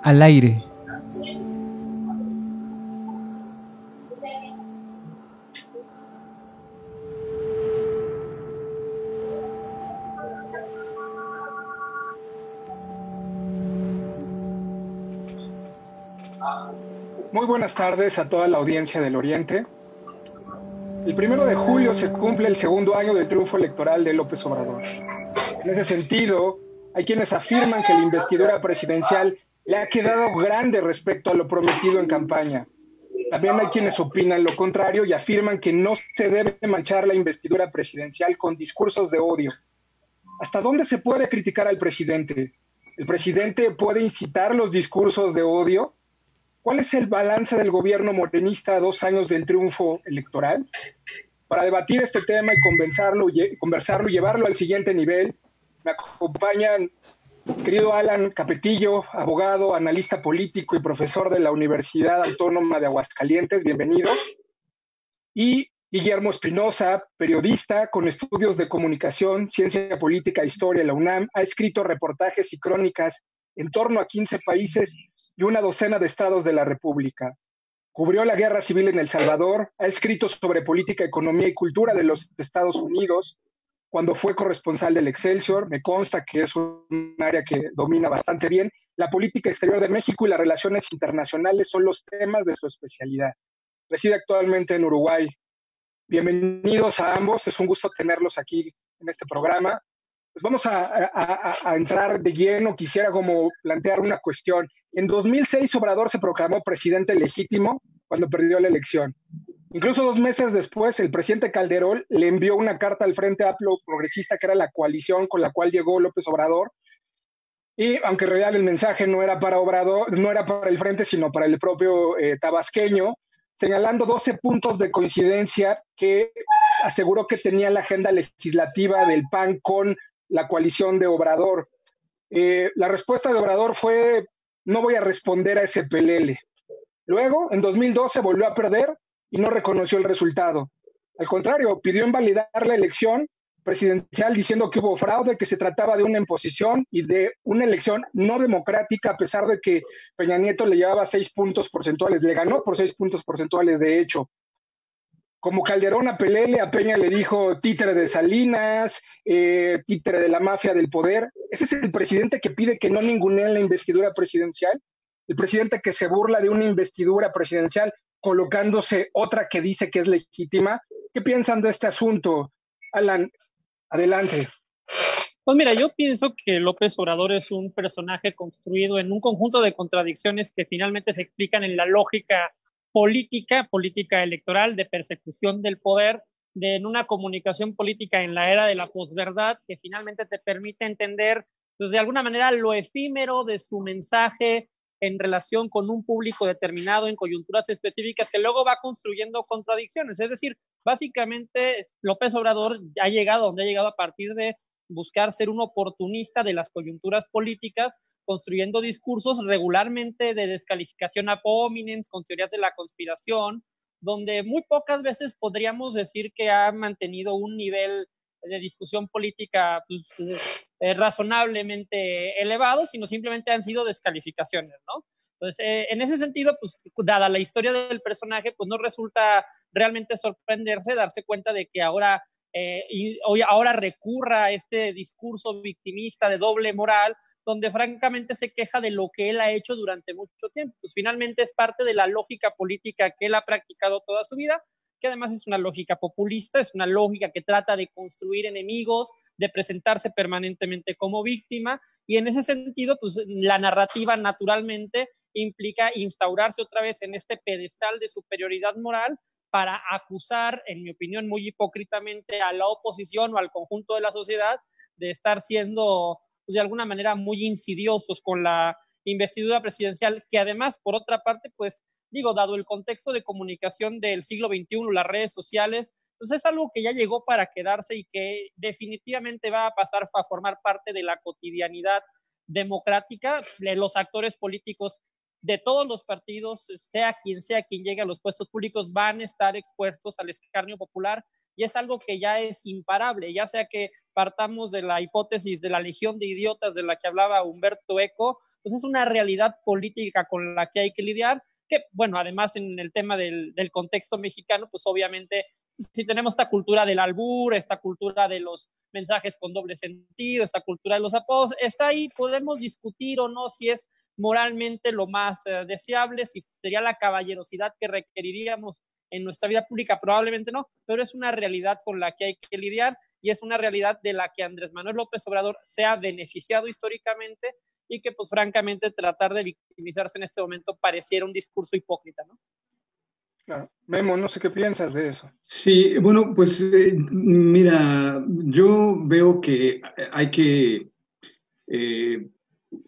Al aire. Muy buenas tardes a toda la audiencia del Oriente. El 1 de julio se cumple el segundo año del triunfo electoral de López Obrador. En ese sentido, hay quienes afirman que la investidura presidencial le ha quedado grande respecto a lo prometido en campaña. También hay quienes opinan lo contrario y afirman que no se debe manchar la investidura presidencial con discursos de odio. ¿Hasta dónde se puede criticar al presidente? ¿El presidente puede incitar los discursos de odio? ¿Cuál es el balance del gobierno morenista a 2 años del triunfo electoral? Para debatir este tema y conversarlo y llevarlo al siguiente nivel, me acompañan querido Alan Capetillo, abogado, analista político y profesor de la Universidad Autónoma de Aguascalientes, bienvenido. Y Guillermo Espinosa, periodista con estudios de comunicación, ciencia política e historia en la UNAM, ha escrito reportajes y crónicas en torno a 15 países y una docena de estados de la República. Cubrió la guerra civil en El Salvador, ha escrito sobre política, economía y cultura de los Estados Unidos. Cuando fue corresponsal del Excelsior, me consta que es un área que domina bastante bien. La política exterior de México y las relaciones internacionales son los temas de su especialidad. Reside actualmente en Uruguay. Bienvenidos a ambos, es un gusto tenerlos aquí en este programa. Pues vamos a entrar de lleno. Quisiera como plantear una cuestión. En 2006 Obrador se proclamó presidente legítimo cuando perdió la elección. Incluso 2 meses después, el presidente Calderón le envió una carta al Frente Amplio Progresista, que era la coalición con la cual llegó López Obrador. Y aunque en realidad el mensaje no era para Obrador, no era para el Frente, sino para el propio tabasqueño, señalando 12 puntos de coincidencia que aseguró que tenía la agenda legislativa del PAN con la coalición de Obrador. La respuesta de Obrador fue: no voy a responder a ese pelele. Luego, en 2012, volvió a perder y no reconoció el resultado. Al contrario, pidió invalidar la elección presidencial diciendo que hubo fraude, que se trataba de una imposición y de una elección no democrática, a pesar de que Peña Nieto le llevaba 6 puntos porcentuales. Le ganó por 6 puntos porcentuales, de hecho. Como Calderón a Pelele, a Peña le dijo títere de Salinas, títere de la mafia del poder. Ese es el presidente que pide que no ninguneen la investidura presidencial, el presidente que se burla de una investidura presidencial colocándose otra que dice que es legítima. ¿Qué piensan de este asunto? Alan, adelante. Pues mira, yo pienso que López Obrador es un personaje construido en un conjunto de contradicciones que finalmente se explican en la lógica política electoral, de persecución del poder, en una comunicación política en la era de la posverdad, que finalmente te permite entender, pues, de alguna manera, lo efímero de su mensaje en relación con un público determinado en coyunturas específicas, que luego va construyendo contradicciones. Es decir, básicamente López Obrador ha llegado donde ha llegado a partir de buscar ser un oportunista de las coyunturas políticas, construyendo discursos regularmente de descalificación ad hominem, con teorías de la conspiración, donde muy pocas veces podríamos decir que ha mantenido un nivel de discusión política pues, razonablemente elevado, sino simplemente han sido descalificaciones, ¿no? Entonces, en ese sentido, pues, dada la historia del personaje, pues no resulta realmente sorprenderse, darse cuenta de que ahora recurra a este discurso victimista de doble moral, donde francamente se queja de lo que él ha hecho durante mucho tiempo. Pues finalmente es parte de la lógica política que él ha practicado toda su vida, que además es una lógica populista, es una lógica que trata de construir enemigos, de presentarse permanentemente como víctima, y en ese sentido, pues la narrativa naturalmente implica instaurarse otra vez en este pedestal de superioridad moral para acusar, en mi opinión, muy hipócritamente a la oposición o al conjunto de la sociedad de estar siendo, pues, de alguna manera muy insidiosos con la investidura presidencial, que además, por otra parte, pues digo, dado el contexto de comunicación del siglo XXI, las redes sociales, pues es algo que ya llegó para quedarse y que definitivamente va a pasar a formar parte de la cotidianidad democrática. Los actores políticos de todos los partidos, sea quien llegue a los puestos públicos, van a estar expuestos al escarnio popular, y es algo que ya es imparable, ya sea que partamos de la hipótesis de la legión de idiotas de la que hablaba Humberto Eco, pues es una realidad política con la que hay que lidiar, que, bueno, además en el tema del contexto mexicano, pues obviamente si tenemos esta cultura del albur, esta cultura de los mensajes con doble sentido, esta cultura de los apodos, está ahí, podemos discutir o no si es moralmente lo más deseable, si sería la caballerosidad que requeriríamos en nuestra vida pública, probablemente no, pero es una realidad con la que hay que lidiar, y es una realidad de la que Andrés Manuel López Obrador se ha beneficiado históricamente, y que pues francamente tratar de victimizarse en este momento pareciera un discurso hipócrita, ¿no? Claro. Memo, no sé qué piensas de eso. Sí, bueno, pues mira, yo veo que hay que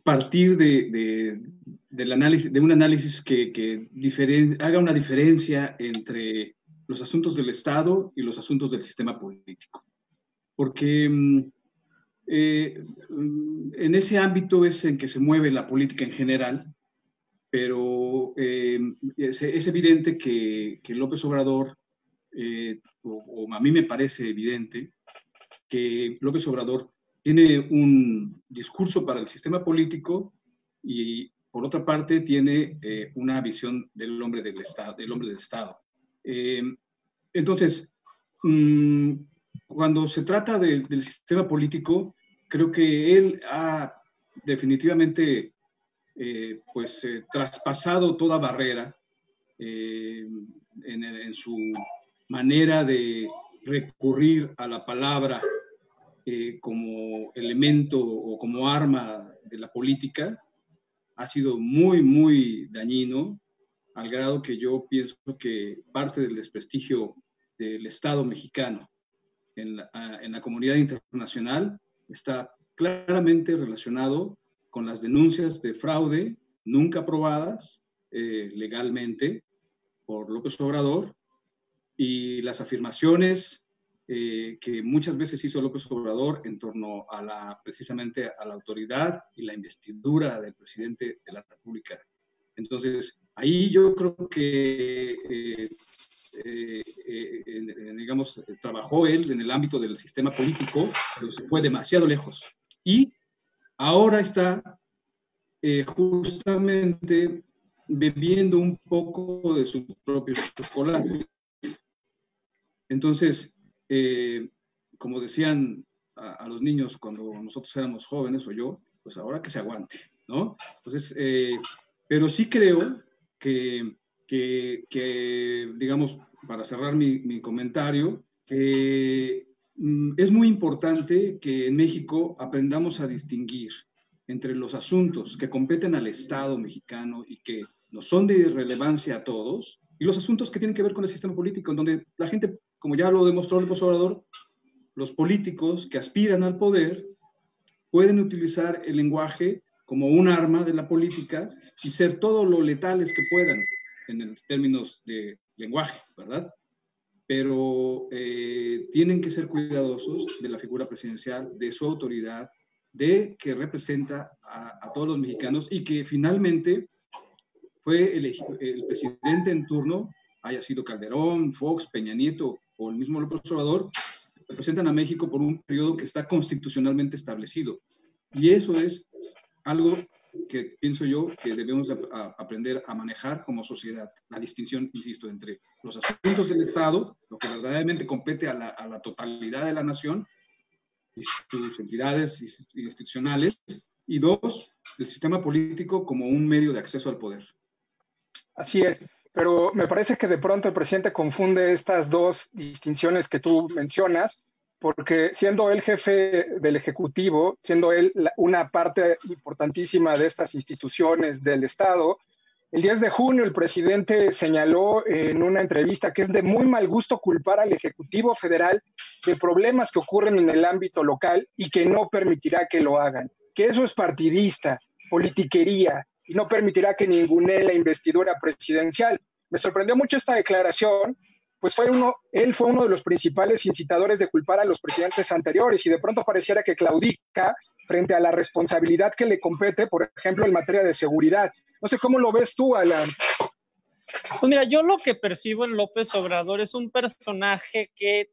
partir del análisis, de un análisis que haga una diferencia entre los asuntos del Estado y los asuntos del sistema político. Porque en ese ámbito es en que se mueve la política en general, pero es evidente que López Obrador, o a mí me parece evidente, que López Obrador tiene un discurso para el sistema político y, por otra parte, tiene una visión del hombre del Estado. Entonces, cuando se trata del sistema político, creo que él ha definitivamente traspasado toda barrera en su manera de recurrir a la palabra como elemento o como arma de la política. Ha sido muy, muy dañino, al grado que yo pienso que parte del desprestigio del Estado mexicano en la comunidad internacional está claramente relacionado con las denuncias de fraude nunca probadas legalmente por López Obrador, y las afirmaciones que muchas veces hizo López Obrador en torno a precisamente a la autoridad y la investidura del presidente de la República. Entonces, ahí yo creo que digamos, trabajó él en el ámbito del sistema político, pero se fue demasiado lejos. Y ahora está justamente bebiendo un poco de su propio chocolate. Entonces, como decían a los niños cuando nosotros éramos jóvenes, o yo, pues ahora que se aguante, ¿no? Entonces, pero sí creo que digamos, para cerrar mi comentario, que es muy importante que en México aprendamos a distinguir entre los asuntos que competen al Estado mexicano y que no son de relevancia a todos, y los asuntos que tienen que ver con el sistema político, en donde la gente, como ya lo demostró López Obrador, los políticos que aspiran al poder pueden utilizar el lenguaje como un arma de la política y ser todo lo letales que puedan en términos de lenguaje, ¿verdad? Pero tienen que ser cuidadosos de la figura presidencial, de su autoridad, de que representa a todos los mexicanos, y que finalmente fue el presidente en turno, haya sido Calderón, Fox, Peña Nieto o el mismo López Obrador, representan a México por un periodo que está constitucionalmente establecido. Y eso es algo que pienso yo que debemos aprender a manejar como sociedad. La distinción, insisto, entre los asuntos del Estado, lo que verdaderamente compete a la totalidad de la nación y sus entidades institucionales, y dos, el sistema político como un medio de acceso al poder. Así es, pero me parece que de pronto el presidente confunde estas dos distinciones que tú mencionas, porque siendo él jefe del Ejecutivo, siendo él una parte importantísima de estas instituciones del Estado, el 10 de junio el presidente señaló en una entrevista que es de muy mal gusto culpar al Ejecutivo Federal de problemas que ocurren en el ámbito local y que no permitirá que lo hagan, que eso es partidista, politiquería, y no permitirá que ningunee la investidura presidencial. Me sorprendió mucho esta declaración, pues él fue uno de los principales incitadores de culpar a los presidentes anteriores, y de pronto pareciera que claudica frente a la responsabilidad que le compete, por ejemplo, en materia de seguridad. No sé cómo lo ves tú, Alan. Pues mira, yo lo que percibo en López Obrador es un personaje que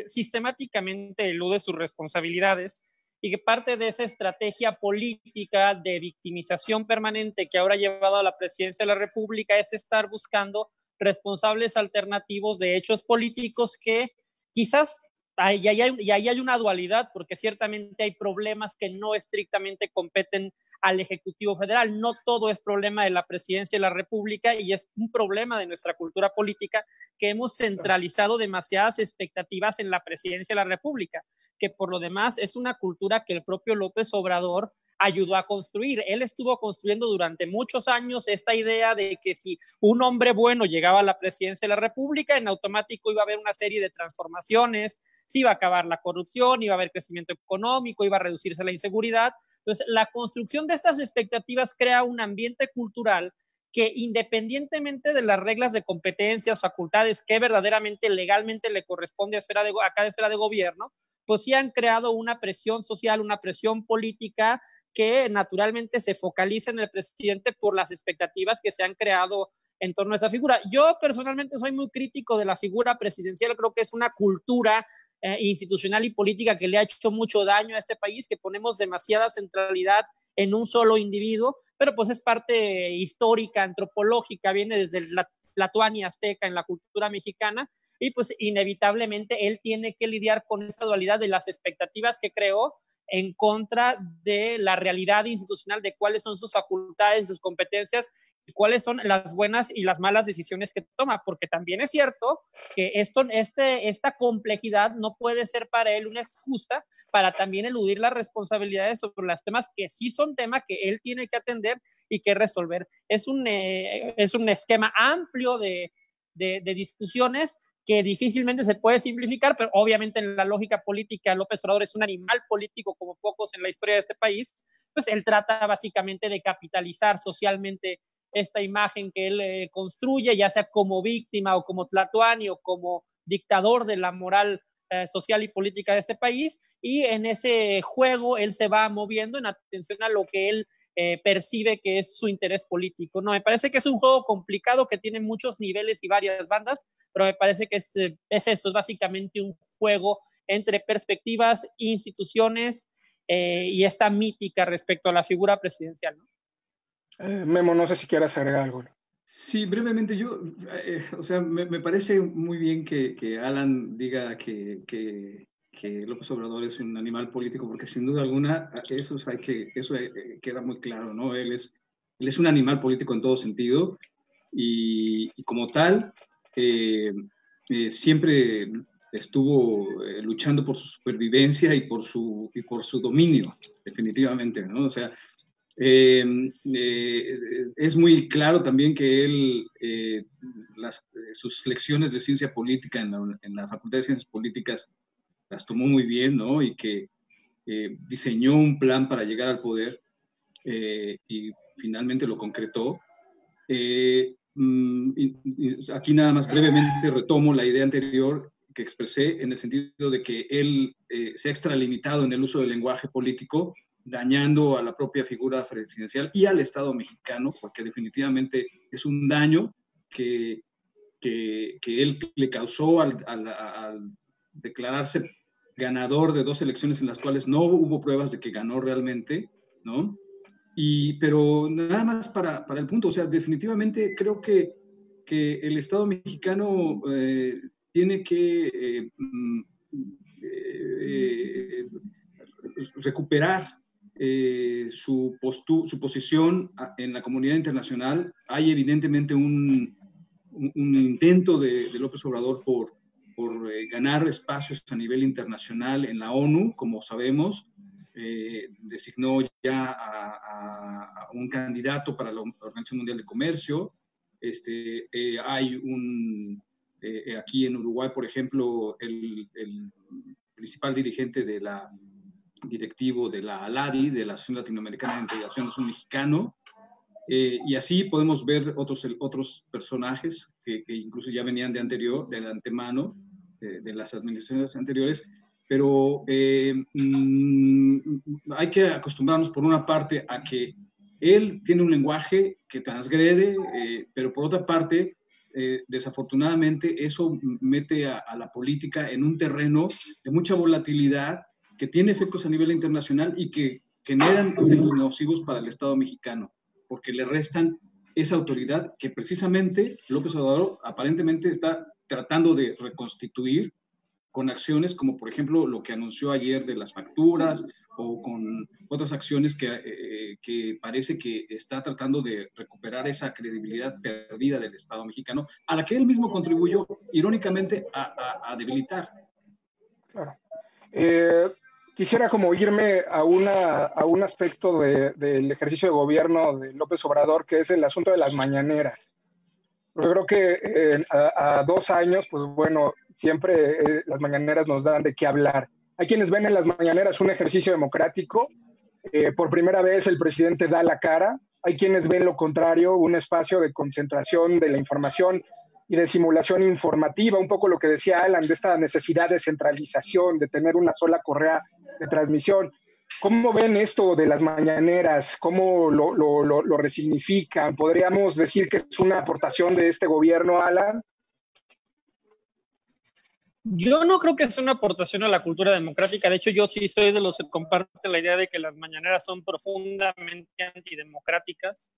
sistemáticamente elude sus responsabilidades y que parte de esa estrategia política de victimización permanente que ahora ha llevado a la presidencia de la República es estar buscando responsables alternativos de hechos políticos que quizás ahí hay una dualidad, porque ciertamente hay problemas que no estrictamente competen al Ejecutivo Federal. No todo es problema de la presidencia de la República y es un problema de nuestra cultura política que hemos centralizado demasiadas expectativas en la presidencia de la República, que por lo demás es una cultura que el propio López Obrador ayudó a construir. Él estuvo construyendo durante muchos años esta idea de que si un hombre bueno llegaba a la presidencia de la República, en automático iba a haber una serie de transformaciones, se iba a acabar la corrupción, iba a haber crecimiento económico, iba a reducirse la inseguridad. Entonces, la construcción de estas expectativas crea un ambiente cultural que, independientemente de las reglas de competencias, facultades que verdaderamente legalmente le corresponde a cada esfera de gobierno, pues sí han creado una presión social, una presión política que naturalmente se focaliza en el presidente por las expectativas que se han creado en torno a esa figura. Yo personalmente soy muy crítico de la figura presidencial, creo que es una cultura institucional y política que le ha hecho mucho daño a este país, que ponemos demasiada centralidad en un solo individuo, pero pues es parte histórica, antropológica, viene desde la Tlatoani azteca en la cultura mexicana, y pues inevitablemente él tiene que lidiar con esa dualidad de las expectativas que creó en contra de la realidad institucional, de cuáles son sus facultades, sus competencias, y cuáles son las buenas y las malas decisiones que toma, porque también es cierto que esta complejidad no puede ser para él una excusa para también eludir las responsabilidades sobre los temas que sí son temas que él tiene que atender y que resolver. Es un esquema amplio de discusiones que difícilmente se puede simplificar, pero obviamente en la lógica política López Obrador es un animal político como pocos en la historia de este país, pues él trata básicamente de capitalizar socialmente esta imagen que él construye, ya sea como víctima o como tlatoani o como dictador de la moral social y política de este país, y en ese juego él se va moviendo en atención a lo que él percibe que es su interés político. No, me parece que es un juego complicado que tiene muchos niveles y varias bandas, pero me parece que es eso, es básicamente un juego entre perspectivas, instituciones y esta mítica respecto a la figura presidencial, ¿no? Memo, no sé si quieras agregar algo. Sí, brevemente, o sea, me parece muy bien que Alan diga que López Obrador es un animal político, porque sin duda alguna eso queda muy claro, ¿no? Él es un animal político en todo sentido y como tal siempre estuvo luchando por su supervivencia y por su dominio, definitivamente, ¿no? O sea, es muy claro también que él, sus lecciones de ciencia política en la Facultad de Ciencias Políticas las tomó muy bien, ¿no? Y que diseñó un plan para llegar al poder y finalmente lo concretó. Aquí nada más brevemente retomo la idea anterior que expresé en el sentido de que él se ha extralimitado en el uso del lenguaje político, dañando a la propia figura presidencial y al Estado mexicano, porque definitivamente es un daño que él le causó al declararse ganador de 2 elecciones en las cuales no hubo pruebas de que ganó realmente, ¿no? Pero nada más para el punto, o sea, definitivamente creo que el Estado mexicano tiene que recuperar su posición en la comunidad internacional. Hay evidentemente un intento de López Obrador por ganar espacios a nivel internacional en la ONU, como sabemos. Designó ya a un candidato para la Organización Mundial de Comercio. Hay aquí en Uruguay, por ejemplo, el principal dirigente directivo de la ALADI, de la Asociación Latinoamericana de Integración, es un mexicano. Y así podemos ver otros personajes que incluso ya venían de antemano, de las administraciones anteriores, pero hay que acostumbrarnos por una parte a que él tiene un lenguaje que transgrede, pero por otra parte, desafortunadamente, eso mete a la política en un terreno de mucha volatilidad que tiene efectos a nivel internacional y que generan efectos nocivos para el Estado mexicano, porque le restan esa autoridad que precisamente López Obrador aparentemente está tratando de reconstituir con acciones como, por ejemplo, lo que anunció ayer de las facturas o con otras acciones que parece que está tratando de recuperar esa credibilidad perdida del Estado mexicano, a la que él mismo contribuyó, irónicamente, a debilitar. Claro. Quisiera como irme a un aspecto del ejercicio de gobierno de López Obrador, que es el asunto de las mañaneras. Yo creo que a 2 años, pues bueno, siempre las mañaneras nos dan de qué hablar. Hay quienes ven en las mañaneras un ejercicio democrático. Por primera vez el presidente da la cara. Hay quienes ven lo contrario, un espacio de concentración de la información y de simulación informativa, un poco lo que decía Alan, de esta necesidad de centralización, de tener una sola correa de transmisión. ¿Cómo ven esto de las mañaneras? ¿Cómo lo resignifican? ¿Podríamos decir que es una aportación de este gobierno, Alan? Yo no creo que sea una aportación a la cultura democrática. De hecho, yo sí soy de los que comparte la idea de que las mañaneras son profundamente antidemocráticas.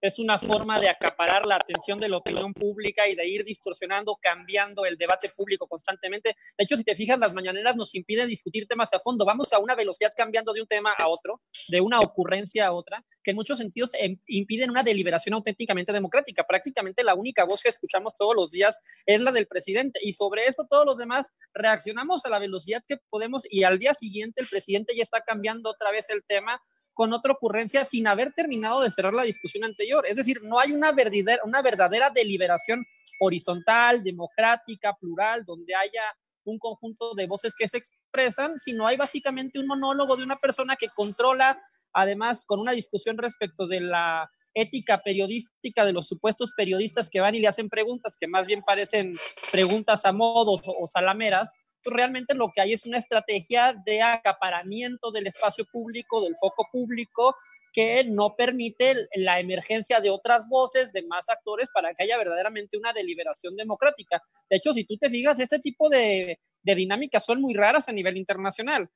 Es una forma de acaparar la atención de la opinión pública y de ir distorsionando, cambiando el debate público constantemente. De hecho, si te fijas, las mañaneras nos impiden discutir temas a fondo. Vamos a una velocidad cambiando de un tema a otro, de una ocurrencia a otra, que en muchos sentidos impiden una deliberación auténticamente democrática. Prácticamente la única voz que escuchamos todos los días es la del presidente, y sobre eso todos los demás reaccionamos a la velocidad que podemos, y al día siguiente el presidente ya está cambiando otra vez el tema con otra ocurrencia sin haber terminado de cerrar la discusión anterior. Es decir, no hay una verdadera deliberación horizontal, democrática, plural, donde haya un conjunto de voces que se expresan, sino hay básicamente un monólogo de una persona que controla, además con una discusión respecto de la ética periodística de los supuestos periodistas que van y le hacen preguntas que más bien parecen preguntas a modos o salameras. Pues realmente lo que hay es una estrategia de acaparamiento del espacio público, del foco público, que no permite la emergencia de otras voces, de más actores, para que haya verdaderamente una deliberación democrática. De hecho, si tú te fijas, este tipo de dinámicas son muy raras a nivel internacional.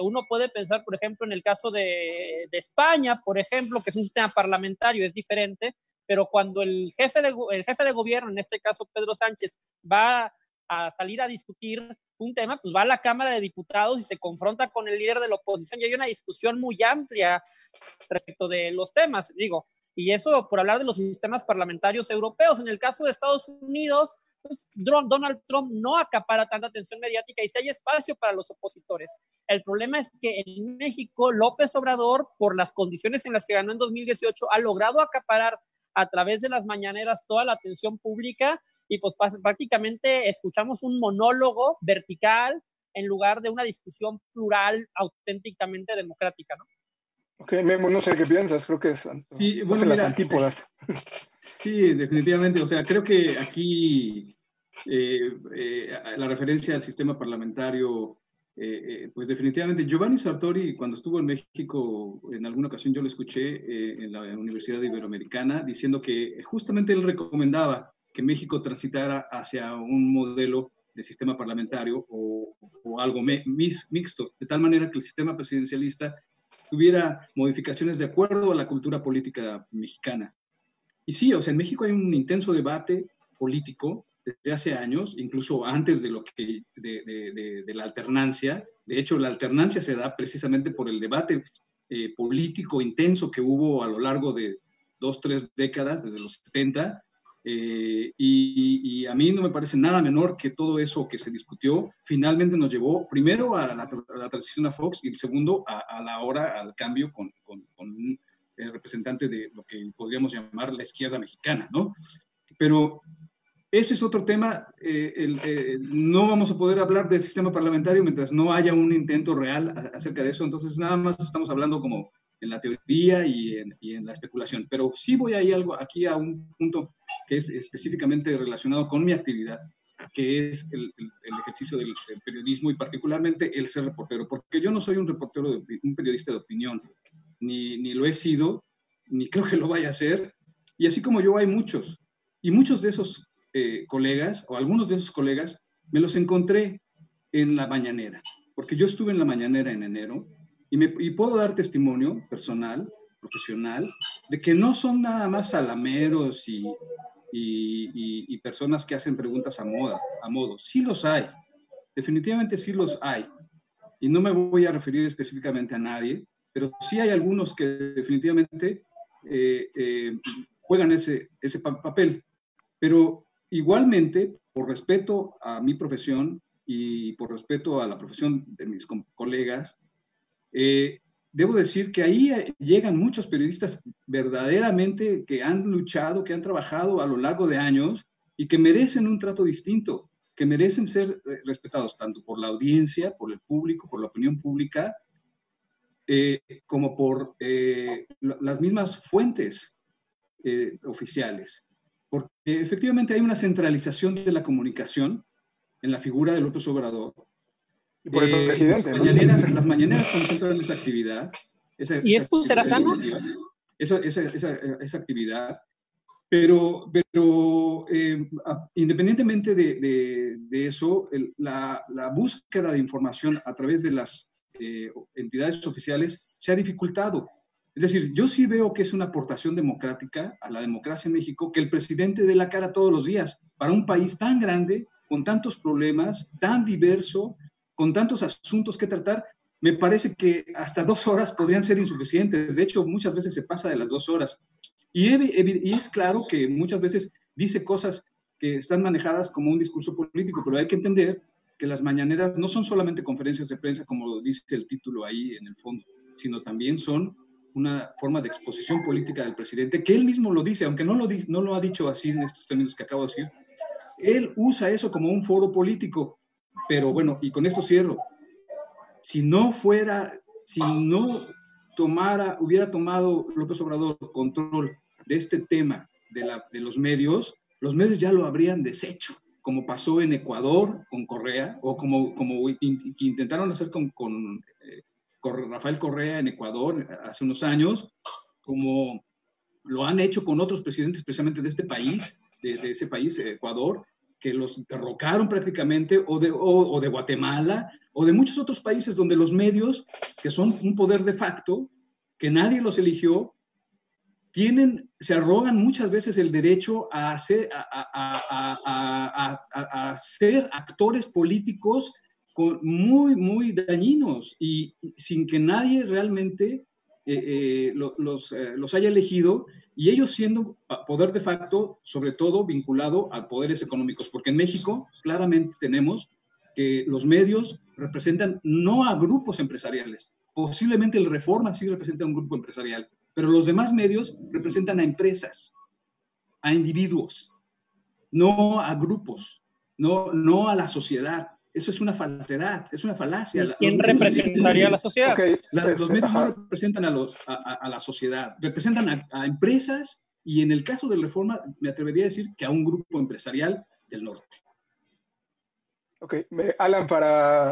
Uno puede pensar, por ejemplo, en el caso de España, por ejemplo, que es un sistema parlamentario, es diferente, pero cuando el jefe de gobierno, en este caso Pedro Sánchez, va a salir a discutir un tema, pues va a la Cámara de Diputados y se confronta con el líder de la oposición y hay una discusión muy amplia respecto de los temas, digo, y eso por hablar de los sistemas parlamentarios europeos. En el caso de Estados Unidos, pues Donald Trump no acapara tanta atención mediática y sí hay espacio para los opositores. El problema es que en México López Obrador, por las condiciones en las que ganó en 2018, ha logrado acaparar a través de las mañaneras toda la atención pública, y pues prácticamente escuchamos un monólogo vertical en lugar de una discusión plural auténticamente democrática, ¿no? Ok, Memo, no sé qué piensas, creo que es sí, bueno, mira, las antípodas. Sí, definitivamente, o sea, creo que aquí la referencia al sistema parlamentario, pues definitivamente, Giovanni Sartori, cuando estuvo en México, en alguna ocasión yo lo escuché en la Universidad Iberoamericana, diciendo que justamente él recomendaba que México transitara hacia un modelo de sistema parlamentario o algo mixto, de tal manera que el sistema presidencialista tuviera modificaciones de acuerdo a la cultura política mexicana. Y sí, o sea, en México hay un intenso debate político desde hace años, incluso antes de la alternancia. De hecho, la alternancia se da precisamente por el debate político intenso que hubo a lo largo de 2-3 décadas, desde los 70, y a mí no me parece nada menor que todo eso que se discutió finalmente nos llevó primero a la transición a Fox y segundo al cambio con un representante de lo que podríamos llamar la izquierda mexicana, ¿no? Pero ese es otro tema. No vamos a poder hablar del sistema parlamentario mientras no haya un intento real acerca de eso. Entonces, nada más estamos hablando como en la teoría y en la especulación. Pero sí voy a ir aquí a un punto que es específicamente relacionado con mi actividad, que es el ejercicio del periodismo y particularmente el ser reportero. Porque yo no soy un periodista de opinión, ni lo he sido, ni creo que lo vaya a hacer, y así como yo hay muchos, y muchos de esos colegas, o algunos de esos colegas, me los encontré en la mañanera, porque yo estuve en la mañanera en enero, y puedo dar testimonio personal, profesional, de que no son nada más salameros y personas que hacen preguntas a modo. Sí los hay, definitivamente sí los hay. Y no me voy a referir específicamente a nadie, pero sí hay algunos que definitivamente juegan ese papel. Pero igualmente, por respeto a mi profesión y por respeto a la profesión de mis colegas, debo decir que ahí llegan muchos periodistas verdaderamente que han luchado, que han trabajado a lo largo de años y que merecen un trato distinto, que merecen ser respetados tanto por la audiencia, por el público, por la opinión pública, como por las mismas fuentes oficiales. Porque efectivamente hay una centralización de la comunicación en la figura de López Obrador. Y por el presidente, ¿no? Las mañaneras concentran esa actividad. ¿Y eso será sano? Esa actividad. Pero independientemente de eso, la búsqueda de información a través de las entidades oficiales se ha dificultado. Es decir, yo sí veo que es una aportación democrática a la democracia en México que el presidente dé la cara todos los días para un país tan grande, con tantos problemas, tan diverso, con tantos asuntos que tratar. Me parece que hasta 2 horas podrían ser insuficientes. De hecho, muchas veces se pasa de las 2 horas. Y es claro que muchas veces dice cosas que están manejadas como un discurso político, pero hay que entender que las mañaneras no son solamente conferencias de prensa, como dice el título ahí en el fondo, sino también son una forma de exposición política del presidente, que él mismo lo dice, aunque no lo ha dicho así en estos términos que acabo de decir. Él usa eso como un foro político, pero bueno, y con esto cierro. Si no hubiera tomado López Obrador control de este tema de los medios ya lo habrían deshecho, como pasó en Ecuador con Correa, o como que intentaron hacer con Rafael Correa en Ecuador hace unos años, como lo han hecho con otros presidentes precisamente de este país, de ese país, Ecuador, que los derrocaron prácticamente, o de Guatemala, o de muchos otros países donde los medios, que son un poder de facto, que nadie los eligió, se arrogan muchas veces el derecho a ser actores políticos muy, muy dañinos y sin que nadie realmente los haya elegido, y ellos siendo poder de facto, sobre todo vinculado a poderes económicos, porque en México claramente tenemos que los medios representan no a grupos empresariales. Posiblemente el Reforma sí representa a un grupo empresarial, pero los demás medios representan a empresas, a individuos, no a grupos, no a la sociedad. Eso es una falsedad, es una falacia. ¿Quién representaría a la sociedad? Okay. Los medios no representan a la sociedad, representan a empresas, y en el caso de Reforma me atrevería a decir que a un grupo empresarial del norte. Ok, Alan, para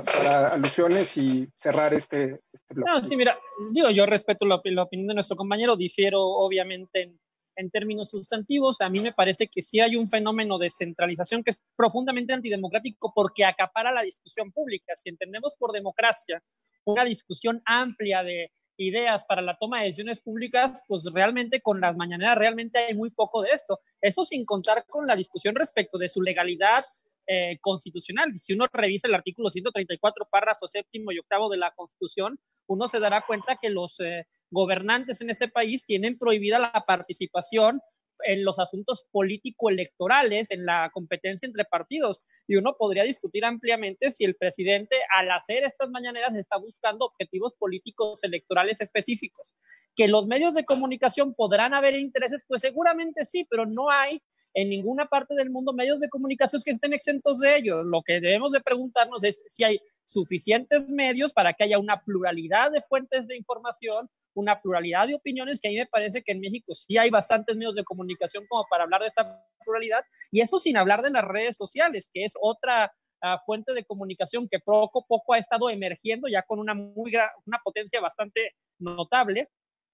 alusiones y cerrar este bloque. No, sí, mira, yo respeto la opinión de nuestro compañero, difiero obviamente en términos sustantivos. A mí me parece que sí hay un fenómeno de centralización que es profundamente antidemocrático porque acapara la discusión pública. Si entendemos por democracia una discusión amplia de ideas para la toma de decisiones públicas, pues realmente con las mañaneras realmente hay muy poco de esto. Eso sin contar con la discusión respecto de su legalidad constitucional. Si uno revisa el artículo 134, párrafos 7º y 8º de la Constitución, uno se dará cuenta que los gobernantes en este país tienen prohibida la participación en los asuntos político-electorales, en la competencia entre partidos. Y uno podría discutir ampliamente si el presidente, al hacer estas mañaneras, está buscando objetivos políticos electorales específicos. Que los medios de comunicación podrán haber intereses, pues seguramente sí, pero no hay en ninguna parte del mundo medios de comunicación que estén exentos de ello. Lo que debemos de preguntarnos es si hay suficientes medios para que haya una pluralidad de fuentes de información, una pluralidad de opiniones, que a mí me parece que en México sí hay bastantes medios de comunicación como para hablar de esta pluralidad, y eso sin hablar de las redes sociales, que es otra fuente de comunicación que poco a poco ha estado emergiendo ya con una potencia bastante notable.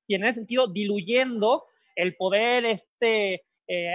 y en ese sentido diluyendo el poder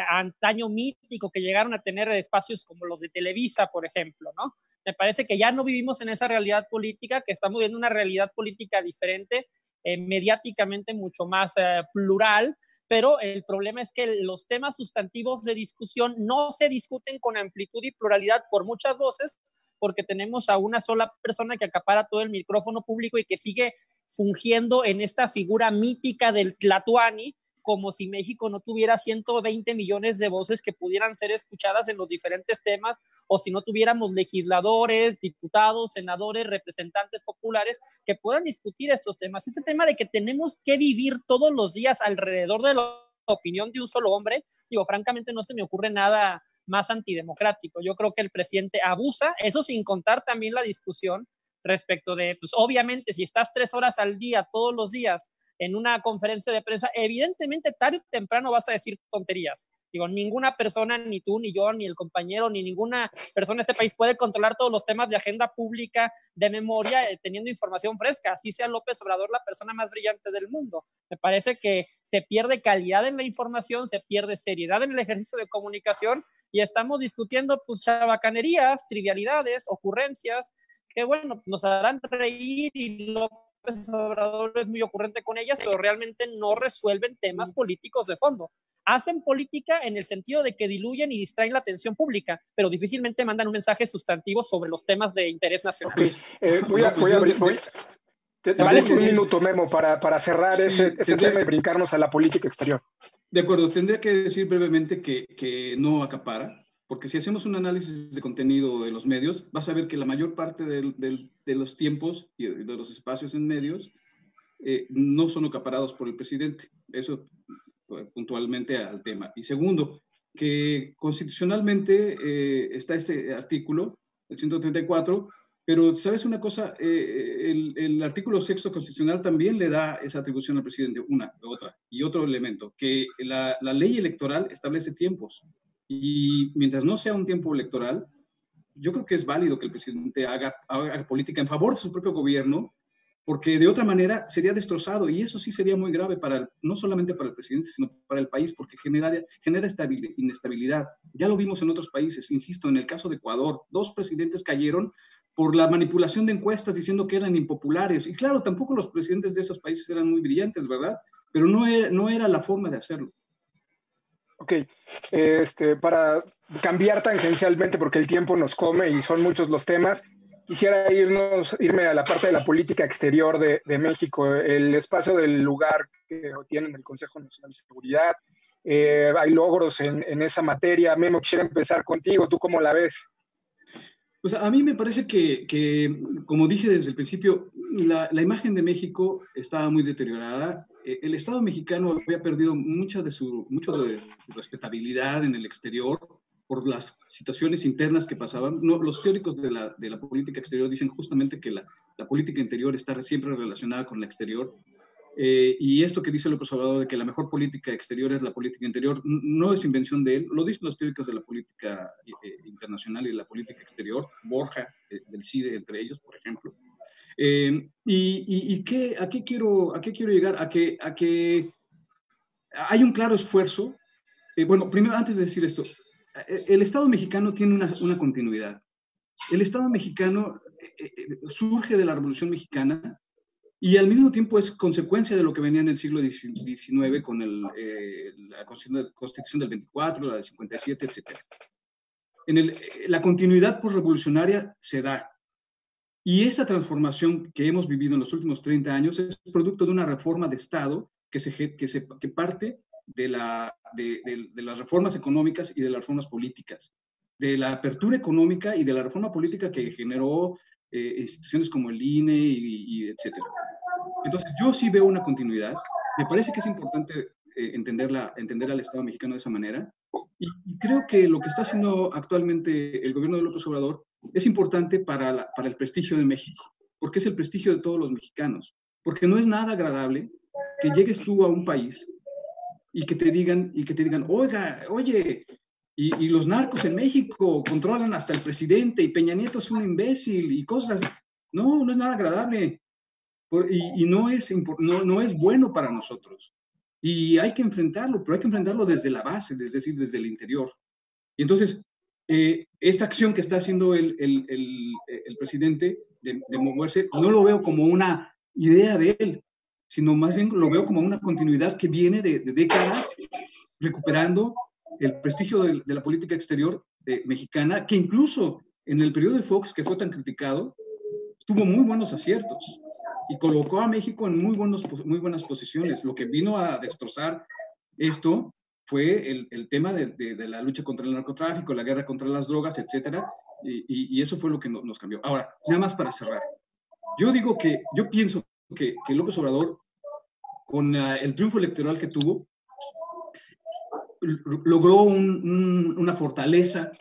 antaño mítico que llegaron a tener espacios como los de Televisa, por ejemplo, ¿no? Me parece que ya no vivimos en esa realidad política, que estamos viviendo una realidad política diferente, mediáticamente mucho más plural, pero el problema es que los temas sustantivos de discusión no se discuten con amplitud y pluralidad por muchas voces, porque tenemos a una sola persona que acapara todo el micrófono público y que sigue fungiendo en esta figura mítica del Tlatoani, como si México no tuviera 120 millones de voces que pudieran ser escuchadas en los diferentes temas, o si no tuviéramos legisladores, diputados, senadores, representantes populares que puedan discutir estos temas. Este tema de que tenemos que vivir todos los días alrededor de la opinión de un solo hombre, digo, francamente no se me ocurre nada más antidemocrático. Yo creo que el presidente abusa, eso sin contar también la discusión respecto de, pues obviamente, si estás 3 horas al día, todos los días, en una conferencia de prensa, evidentemente tarde o temprano vas a decir tonterías. Digo, ninguna persona, ni tú, ni yo, ni el compañero, ni ninguna persona en este país puede controlar todos los temas de agenda pública, de memoria, teniendo información fresca. Así sea López Obrador la persona más brillante del mundo. Me parece que se pierde calidad en la información, se pierde seriedad en el ejercicio de comunicación y estamos discutiendo pues chabacanerías, trivialidades, ocurrencias, que bueno, nos harán reír y López Obrador es muy ocurrente con ellas, pero realmente no resuelven temas políticos de fondo. Hacen política en el sentido de que diluyen y distraen la atención pública, pero difícilmente mandan un mensaje sustantivo sobre los temas de interés nacional. Okay. Voy a abrir un minuto, Memo, para cerrar ese tema y brincarnos a la política exterior. De acuerdo, tendría que decir brevemente que no acapara, porque si hacemos un análisis de contenido de los medios, vas a ver que la mayor parte de los tiempos y de los espacios en medios no son acaparados por el presidente. Eso puntualmente al tema. Y segundo, que constitucionalmente está este artículo, el 134, pero ¿sabes una cosa? El artículo 6 constitucional también le da esa atribución al presidente, y otro elemento, que la ley electoral establece tiempos. Y mientras no sea un tiempo electoral, yo creo que es válido que el presidente haga política en favor de su propio gobierno, porque de otra manera sería destrozado, y eso sí sería muy grave no solamente para el presidente, sino para el país, porque genera inestabilidad. Ya lo vimos en otros países, insisto, en el caso de Ecuador, 2 presidentes cayeron por la manipulación de encuestas diciendo que eran impopulares, y claro, tampoco los presidentes de esos países eran muy brillantes, ¿verdad? Pero no era la forma de hacerlo. Ok, para cambiar tangencialmente, porque el tiempo nos come y son muchos los temas, quisiera irme a la parte de la política exterior de México, el espacio del lugar que tienen el Consejo Nacional de Seguridad. Hay logros en esa materia. Memo, quisiera empezar contigo. ¿Tú cómo la ves? Pues a mí me parece que como dije desde el principio, la imagen de México estaba muy deteriorada. El Estado mexicano había perdido mucho de su respetabilidad en el exterior por las situaciones internas que pasaban. No, los teóricos de la política exterior dicen justamente que la política interior está siempre relacionada con la exterior. Y esto que dice López Obrador de que la mejor política exterior es la política interior, no es invención de él, lo dicen los teóricos de la política internacional y de la política exterior, Borja, del CIDE, entre ellos, por ejemplo. ¿A qué quiero llegar? A que hay un claro esfuerzo. Bueno, primero, antes de decir esto, el Estado mexicano tiene una continuidad. El Estado mexicano surge de la Revolución Mexicana y al mismo tiempo es consecuencia de lo que venía en el siglo XIX con la Constitución del 24, la del 57, etc. La continuidad posrevolucionaria se da. Y esa transformación que hemos vivido en los últimos 30 años es producto de una reforma de Estado que parte de las reformas económicas y de las reformas políticas, de la apertura económica y de la reforma política que generó instituciones como el INE y etcétera. Entonces, yo sí veo una continuidad. Me parece que es importante entender al Estado mexicano de esa manera. Y creo que lo que está haciendo actualmente el gobierno de López Obrador es importante para el prestigio de México, porque es el prestigio de todos los mexicanos. Porque no es nada agradable que llegues tú a un país y que te digan, oye, y los narcos en México controlan hasta el presidente y Peña Nieto es un imbécil y cosas así. No es nada agradable. y no es bueno para nosotros. Y hay que enfrentarlo, pero hay que enfrentarlo desde la base, es decir, desde el interior. Y entonces, esta acción que está haciendo el presidente de moverse, no lo veo como una idea de él, sino más bien lo veo como una continuidad que viene de décadas recuperando el prestigio de la política exterior mexicana, que incluso en el periodo de Fox, que fue tan criticado, tuvo muy buenos aciertos y colocó a México en muy buenas posiciones. Lo que vino a destrozar esto fue el tema de la lucha contra el narcotráfico, la guerra contra las drogas, etcétera, y eso fue lo que nos cambió. Ahora, nada más para cerrar. Yo pienso que López Obrador, con el triunfo electoral que tuvo, logró una fortaleza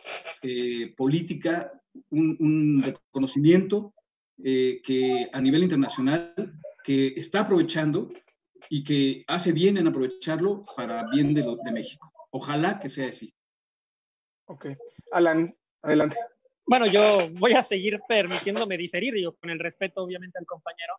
política, un reconocimiento que a nivel internacional que está aprovechando y que hace bien en aprovecharlo para bien de México. Ojalá que sea así. Ok. Alan, adelante. Bueno, yo voy a seguir permitiéndome diferir, digo, con el respeto obviamente al compañero,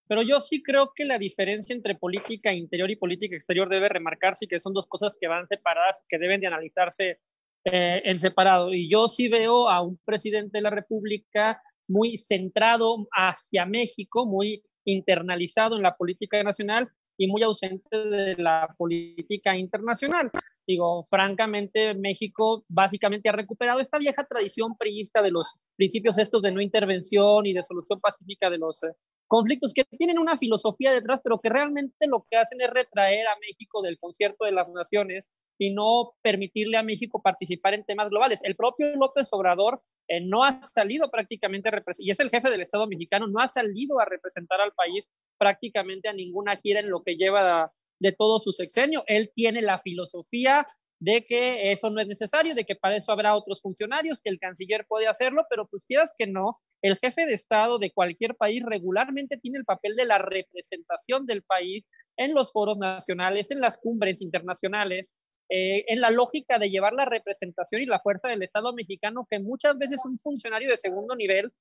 pero yo sí creo que la diferencia entre política interior y política exterior debe remarcarse y que son dos cosas que van separadas, que deben de analizarse en separado. Y yo sí veo a un presidente de la República muy centrado hacia México, muy internalizado en la política nacional y muy ausente de la política internacional. Digo, francamente, México básicamente ha recuperado esta vieja tradición priista de los principios estos de no intervención y de solución pacífica de los conflictos que tienen una filosofía detrás, pero que realmente lo que hacen es retraer a México del concierto de las naciones y no permitirle a México participar en temas globales. El propio López Obrador no ha salido prácticamente, y es el jefe del Estado mexicano, no ha salido a representar al país prácticamente a ninguna gira en lo que lleva de todo su sexenio. Él tiene la filosofía de que eso no es necesario, de que para eso habrá otros funcionarios, que el canciller puede hacerlo, pero pues quieras que no, el jefe de Estado de cualquier país regularmente tiene el papel de la representación del país en los foros nacionales, en las cumbres internacionales, en la lógica de llevar la representación y la fuerza del Estado mexicano que muchas veces un funcionario de segundo nivel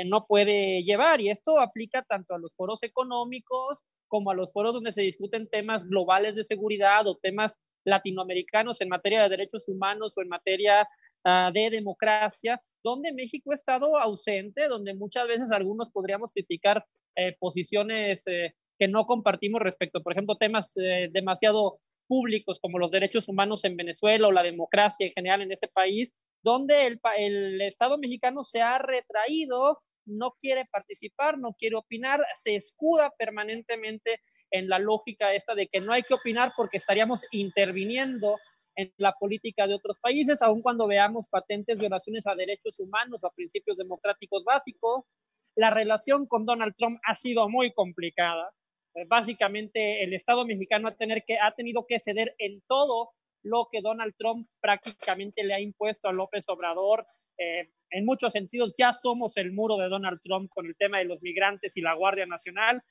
no puede llevar. Y esto aplica tanto a los foros económicos como a los foros donde se discuten temas globales de seguridad o temas latinoamericanos en materia de derechos humanos o en materia de democracia, donde México ha estado ausente, donde muchas veces algunos podríamos criticar posiciones que no compartimos respecto, por ejemplo, temas demasiado públicos como los derechos humanos en Venezuela o la democracia en general en ese país, donde el Estado mexicano se ha retraído, no quiere participar, no quiere opinar, se escuda permanentemente en la lógica esta de que no hay que opinar porque estaríamos interviniendo en la política de otros países, aun cuando veamos patentes violaciones a derechos humanos o a principios democráticos básicos. La relación con Donald Trump ha sido muy complicada. Básicamente el Estado mexicano ha tenido que ceder en todo lo que Donald Trump prácticamente le ha impuesto a López Obrador. En muchos sentidos ya somos el muro de Donald Trump con el tema de los migrantes y la Guardia Nacional.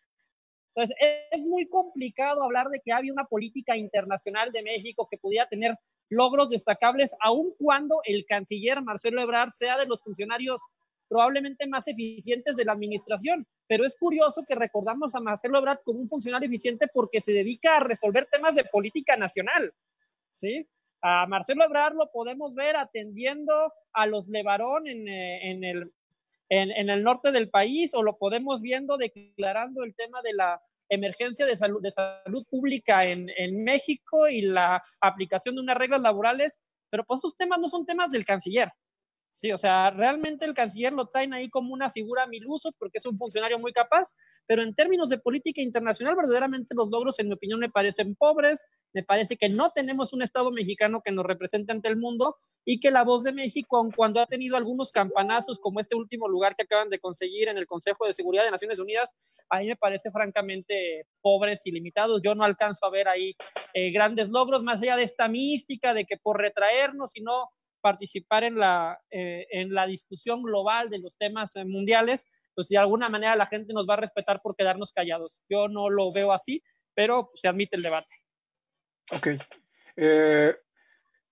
Entonces es muy complicado hablar de que había una política internacional de México que pudiera tener logros destacables, aun cuando el canciller Marcelo Ebrard sea de los funcionarios probablemente más eficientes de la administración. Pero es curioso que recordamos a Marcelo Ebrard como un funcionario eficiente porque se dedica a resolver temas de política nacional, ¿sí? A Marcelo Ebrard lo podemos ver atendiendo a los Levarón en el norte del país, o lo podemos viendo declarando el tema de la emergencia de salud pública en México y la aplicación de unas reglas laborales, pero pues esos temas no son temas del canciller. Sí, o sea, realmente el canciller lo traen ahí como una figura a mil usos porque es un funcionario muy capaz, pero en términos de política internacional, verdaderamente los logros, en mi opinión, me parecen pobres. Me parece que no tenemos un Estado mexicano que nos represente ante el mundo y que la voz de México, aun cuando ha tenido algunos campanazos como este último lugar que acaban de conseguir en el Consejo de Seguridad de Naciones Unidas, a mí me parece francamente pobres y limitados. Yo no alcanzo a ver ahí grandes logros, más allá de esta mística de que por retraernos y no participar en la discusión global de los temas mundiales, pues de alguna manera la gente nos va a respetar por quedarnos callados. Yo no lo veo así, pero se admite el debate. Ok.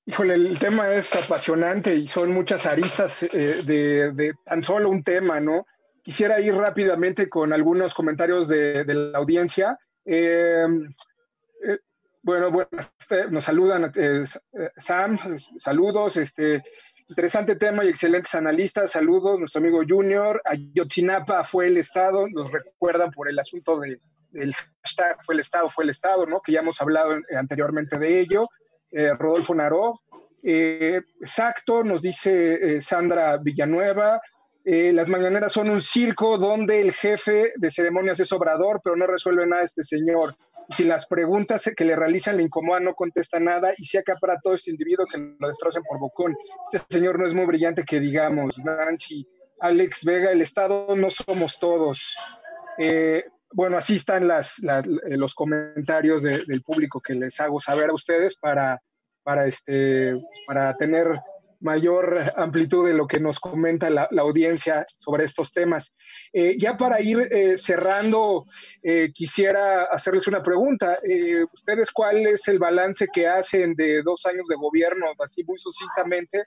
Híjole, el tema es apasionante y son muchas aristas de tan solo un tema, ¿no? quisiera ir rápidamente con algunos comentarios de la audiencia. Bueno, nos saludan Sam, saludos, interesante tema y excelentes analistas, saludos, nuestro amigo Junior. Ayotzinapa fue el Estado, nos recuerdan por el asunto del hashtag fue el Estado, ¿no? Que ya hemos hablado anteriormente de ello. Rodolfo Naró. Exacto, nos dice Sandra Villanueva. Las mañaneras son un circo donde el jefe de ceremonias es Obrador, pero no resuelve nada este señor. Si las preguntas que le realizan le incomodan, no contesta nada y se acapara a todo este individuo que lo destrocen por bocón. Este señor no es muy brillante que digamos. Nancy, Alex Vega, el Estado no somos todos. Bueno, así están los comentarios del público que les hago saber a ustedes para tener mayor amplitud de lo que nos comenta la audiencia sobre estos temas. Ya para ir cerrando, quisiera hacerles una pregunta. ¿Ustedes cuál es el balance que hacen de 2 años de gobierno, así muy sucintamente?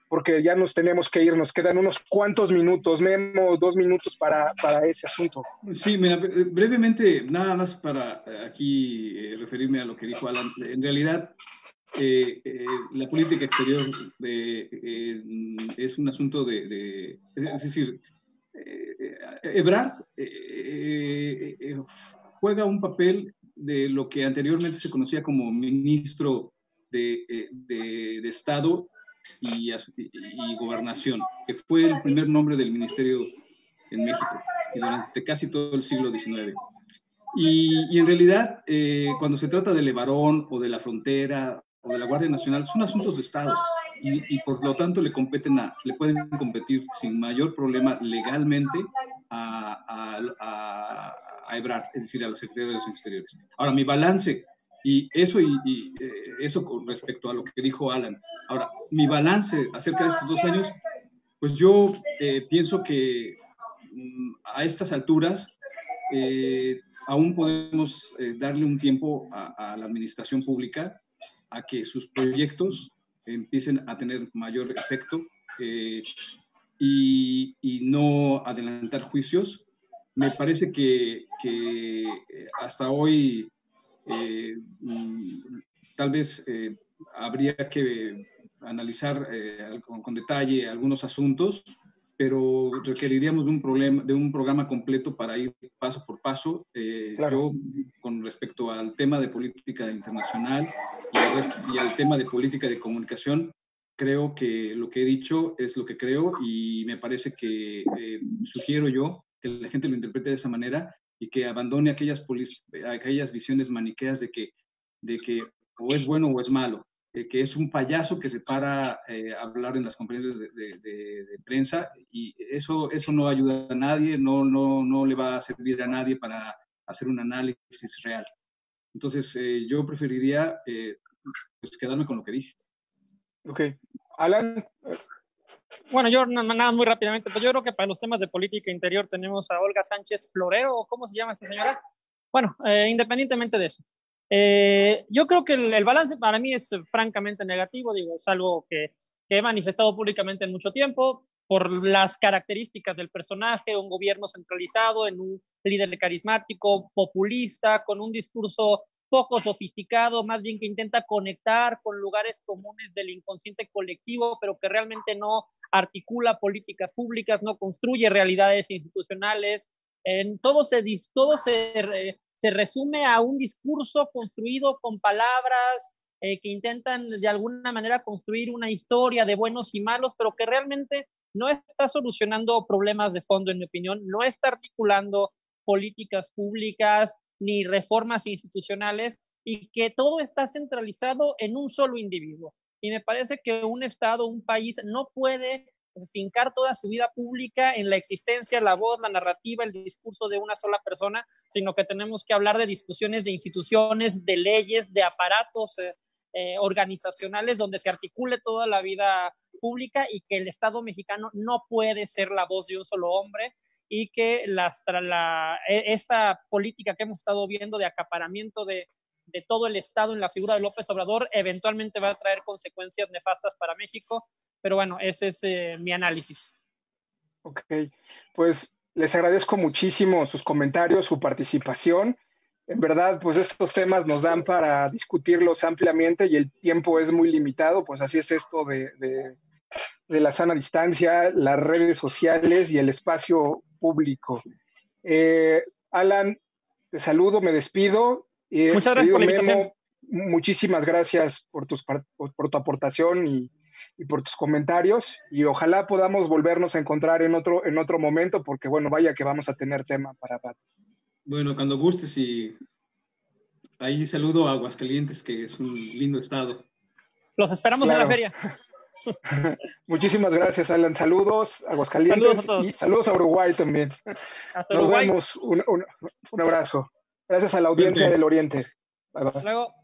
Porque ya nos tenemos que ir, nos quedan unos cuantos minutos, Memo, 2 minutos para ese asunto. Sí, mira, brevemente, nada más para aquí referirme a lo que dijo Alan. En realidad, la política exterior es un asunto es decir, Ebrard juega un papel de lo que anteriormente se conocía como ministro de Estado y Gobernación, que fue el primer nombre del ministerio en México y durante casi todo el siglo XIX. Y en realidad, cuando se trata del Levarón o de la frontera o de la Guardia Nacional, son asuntos de Estado y por lo tanto le pueden competir sin mayor problema legalmente a Ebrard, es decir, a la Secretaría de Relaciones Exteriores. Ahora, mi balance, y eso con respecto a lo que dijo Alan. Ahora, mi balance acerca de estos 2 años, pues yo pienso que a estas alturas aún podemos darle un tiempo a la administración pública a que sus proyectos empiecen a tener mayor efecto y no adelantar juicios. Me parece que hasta hoy tal vez habría que analizar con detalle algunos asuntos, pero requeriríamos de un programa completo para ir paso por paso. Claro. Yo, con respecto al tema de política internacional y al tema de política de comunicación, creo que lo que he dicho es lo que creo y me parece que sugiero yo que la gente lo interprete de esa manera y que abandone aquellas visiones maniqueas de que o es bueno o es malo, que es un payaso que se para a hablar en las conferencias de prensa y eso no ayuda a nadie, no le va a servir a nadie para hacer un análisis real. Entonces, yo preferiría pues quedarme con lo que dije. Ok. Alan. Bueno, yo nada muy rápidamente, pues yo creo que para los temas de política interior tenemos a Olga Sánchez Florero, ¿cómo se llama esa señora? Bueno, independientemente de eso. Yo creo que el balance para mí es francamente negativo, digo, es algo que he manifestado públicamente en mucho tiempo por las características del personaje, un gobierno centralizado en un líder carismático, populista, con un discurso poco sofisticado, más bien que intenta conectar con lugares comunes del inconsciente colectivo, pero que realmente no articula políticas públicas, no construye realidades institucionales. Todo se resume a un discurso construido con palabras que intentan de alguna manera construir una historia de buenos y malos, pero que realmente no está solucionando problemas de fondo, en mi opinión, no está articulando políticas públicas ni reformas institucionales y que todo está centralizado en un solo individuo. Y me parece que un Estado, un país, no puede fincar toda su vida pública en la existencia, la voz, la narrativa, el discurso de una sola persona, sino que tenemos que hablar de discusiones de instituciones, de leyes, de aparatos organizacionales donde se articule toda la vida pública y que el Estado mexicano no puede ser la voz de un solo hombre y que esta política que hemos estado viendo de acaparamiento de todo el Estado en la figura de López Obrador eventualmente va a traer consecuencias nefastas para México, pero bueno, ese es mi análisis. Ok, pues Les agradezco muchísimo sus comentarios, su participación. En verdad, pues estos temas nos dan para discutirlos ampliamente y el tiempo es muy limitado, pues así es esto de la sana distancia, las redes sociales y el espacio público. Alan, te saludo, me despido. Muchas gracias por la invitación. Memo, muchísimas gracias por tu aportación y por tus comentarios, y ojalá podamos volvernos a encontrar en otro momento, porque bueno, vaya que vamos a tener tema para rato. Bueno, cuando gustes, y ahí saludo a Aguascalientes, que es un lindo estado. Los esperamos en la feria. Muchísimas gracias, Alan. Saludos a Aguascalientes. Saludos a todos. Y saludos a Uruguay también. Hasta Nos Uruguay. vemos. Un abrazo. Gracias a la audiencia del Oriente. Bye, bye. Hasta luego.